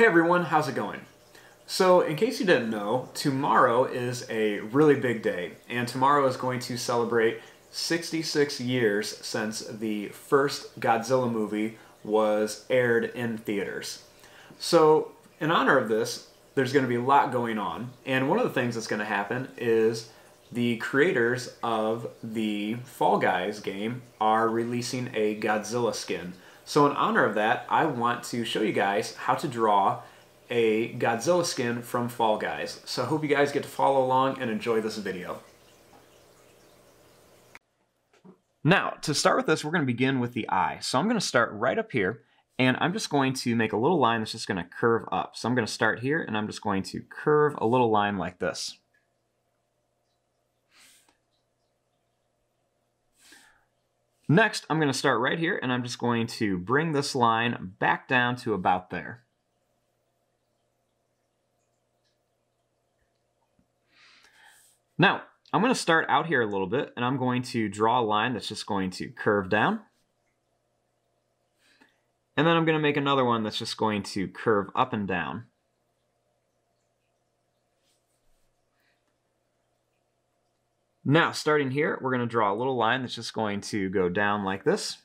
Hey everyone, how's it going? So, in case you didn't know, tomorrow is a really big day, and tomorrow is going to celebrate 66 years since the first Godzilla movie was aired in theaters. So, in honor of this, there's going to be a lot going on, and one of the things that's going to happen is the creators of the Fall Guys game are releasing a Godzilla skin. So in honor of that, I want to show you guys how to draw a Godzilla skin from Fall Guys. So I hope you guys get to follow along and enjoy this video. Now, to start with this, we're going to begin with the eye. So I'm going to start right up here, and I'm just going to make a little line that's just going to curve up. So I'm going to start here, and I'm just going to curve a little line like this. Next, I'm going to start right here, and I'm just going to bring this line back down to about there. Now, I'm going to start out here a little bit, and I'm going to draw a line that's just going to curve down. And then I'm going to make another one that's just going to curve up and down. Now, starting here, we're going to draw a little line that's just going to go down like this.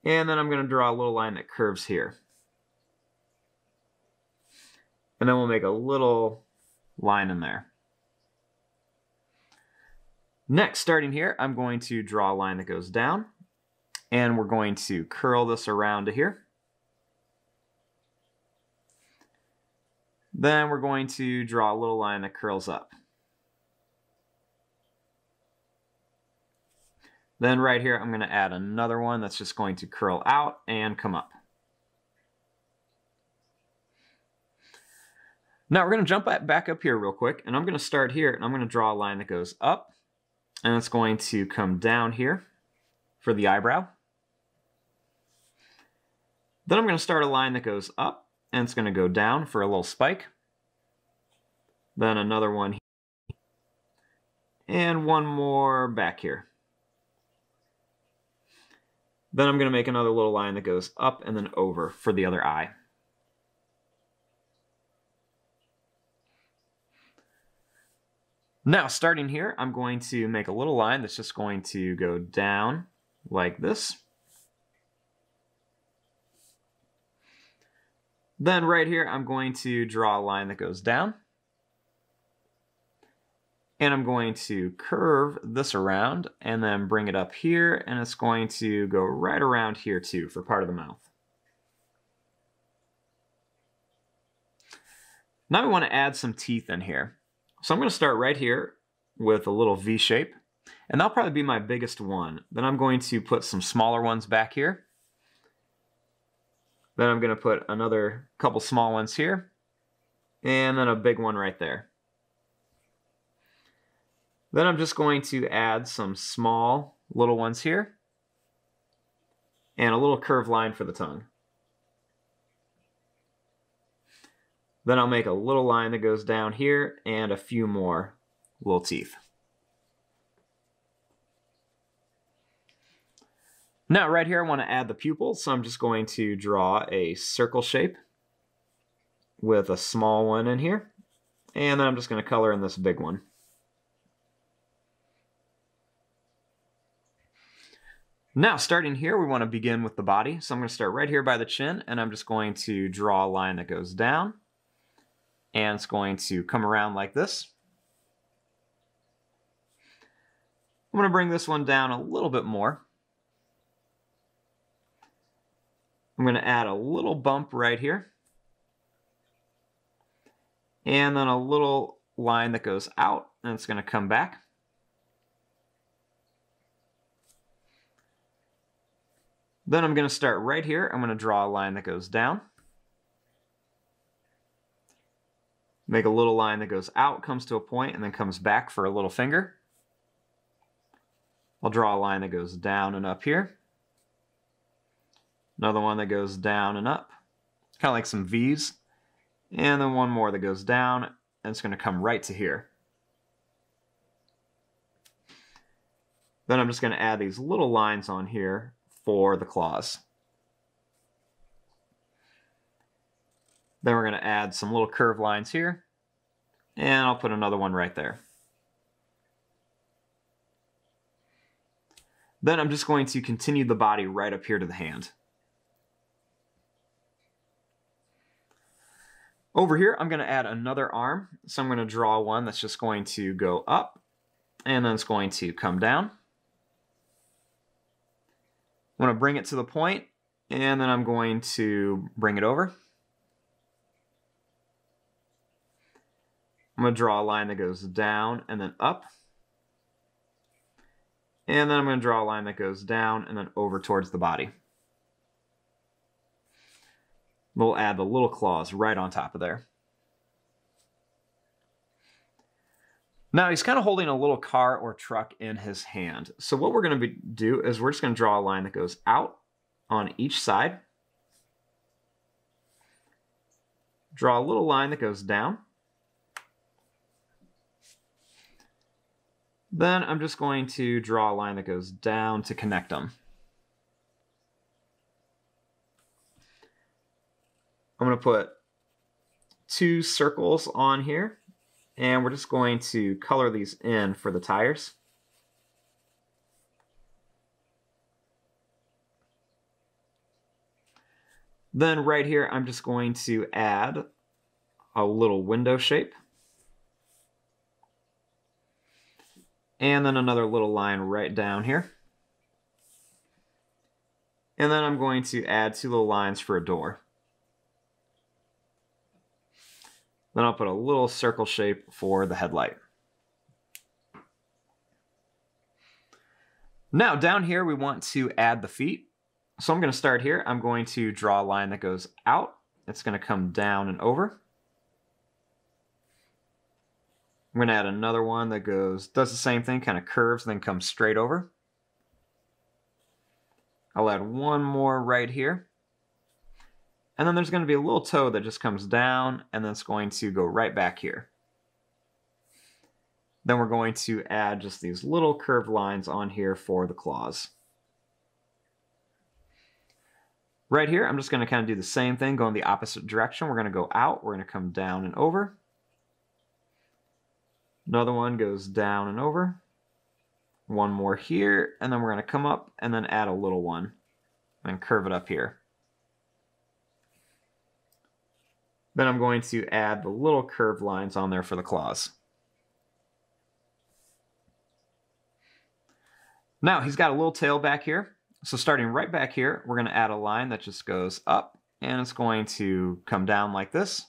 And then I'm going to draw a little line that curves here. And then we'll make a little line in there. Next, starting here, I'm going to draw a line that goes down. And we're going to curl this around to here. Then we're going to draw a little line that curls up. Then right here, I'm going to add another one that's just going to curl out and come up. Now we're going to jump back up here real quick, and I'm going to start here, and I'm going to draw a line that goes up, and it's going to come down here for the eyebrow. Then I'm going to start a line that goes up, and it's going to go down for a little spike. Then another one here, and one more back here. Then I'm going to make another little line that goes up and then over for the other eye. Now, starting here, I'm going to make a little line that's just going to go down like this. Then right here, I'm going to draw a line that goes down. And I'm going to curve this around and then bring it up here, and it's going to go right around here too for part of the mouth. Now we want to add some teeth in here. So I'm going to start right here with a little V shape, and that'll probably be my biggest one. Then I'm going to put some smaller ones back here. Then I'm going to put another couple small ones here, and then a big one right there. Then I'm just going to add some small little ones here and a little curved line for the tongue. Then I'll make a little line that goes down here and a few more little teeth. Now right here I want to add the pupils, so I'm just going to draw a circle shape with a small one in here, and then I'm just going to color in this big one. Now, starting here, we want to begin with the body. So I'm going to start right here by the chin, and I'm just going to draw a line that goes down. And it's going to come around like this. I'm going to bring this one down a little bit more. I'm going to add a little bump right here. And then a little line that goes out, and it's going to come back. Then I'm going to start right here. I'm going to draw a line that goes down. Make a little line that goes out, comes to a point, and then comes back for a little finger. I'll draw a line that goes down and up here. Another one that goes down and up. Kind of like some V's. And then one more that goes down, and it's going to come right to here. Then I'm just going to add these little lines on here for the claws. Then we're going to add some little curved lines here. And I'll put another one right there. Then I'm just going to continue the body right up here to the hand. Over here, I'm going to add another arm. So I'm going to draw one that's just going to go up, and then it's going to come down. I'm going to bring it to the point, and then I'm going to bring it over. I'm going to draw a line that goes down and then up. And then I'm going to draw a line that goes down and then over towards the body. We'll add the little claws right on top of there. Now he's kind of holding a little car or truck in his hand. So what we're going to do is we're just going to draw a line that goes out on each side. Draw a little line that goes down. Then I'm just going to draw a line that goes down to connect them. I'm going to put 2 circles on here, and we're just going to color these in for the tires. Then right here, I'm just going to add a little window shape. And then another little line right down here. And then I'm going to add 2 little lines for a door. Then I'll put a little circle shape for the headlight. Now down here we want to add the feet. So I'm going to start here. I'm going to draw a line that goes out. It's going to come down and over. I'm going to add another one that does the same thing, kind of curves, then comes straight over. I'll add one more right here. And then there's going to be a little toe that just comes down, and then it's going to go right back here. Then we're going to add just these little curved lines on here for the claws. Right here, I'm just going to kind of do the same thing, go in the opposite direction. We're going to go out, we're going to come down and over. Another one goes down and over. One more here, and then we're going to come up and then add a little one and curve it up here. Then I'm going to add the little curved lines on there for the claws. Now he's got a little tail back here. So starting right back here, we're going to add a line that just goes up, and it's going to come down like this.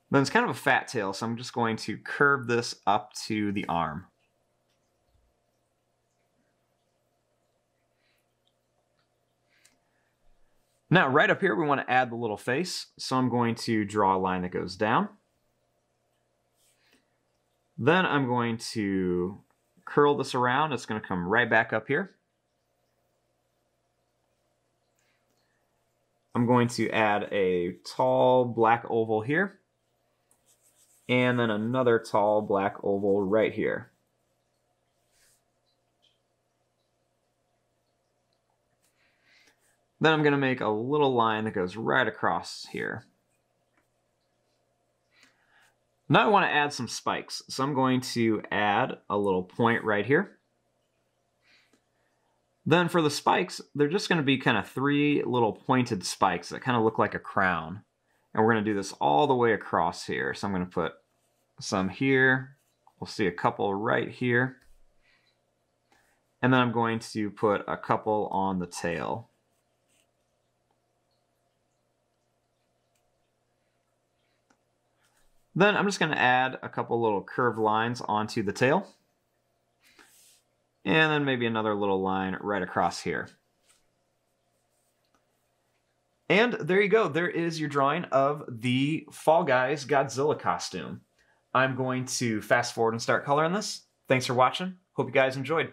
Then it's kind of a fat tail, so I'm just going to curve this up to the arm. Now right up here we want to add the little face, so I'm going to draw a line that goes down. Then I'm going to curl this around. It's going to come right back up here. I'm going to add a tall black oval here. And then another tall black oval right here. Then I'm going to make a little line that goes right across here. Now I want to add some spikes. So I'm going to add a little point right here. Then for the spikes, they're just going to be kind of 3 little pointed spikes that kind of look like a crown. And we're going to do this all the way across here. So I'm going to put some here. We'll see a couple right here. And then I'm going to put a couple on the tail. Then I'm just going to add a couple little curved lines onto the tail. And then maybe another little line right across here. And there you go. There is your drawing of the Fall Guys Godzilla costume. I'm going to fast forward and start coloring this. Thanks for watching. Hope you guys enjoyed.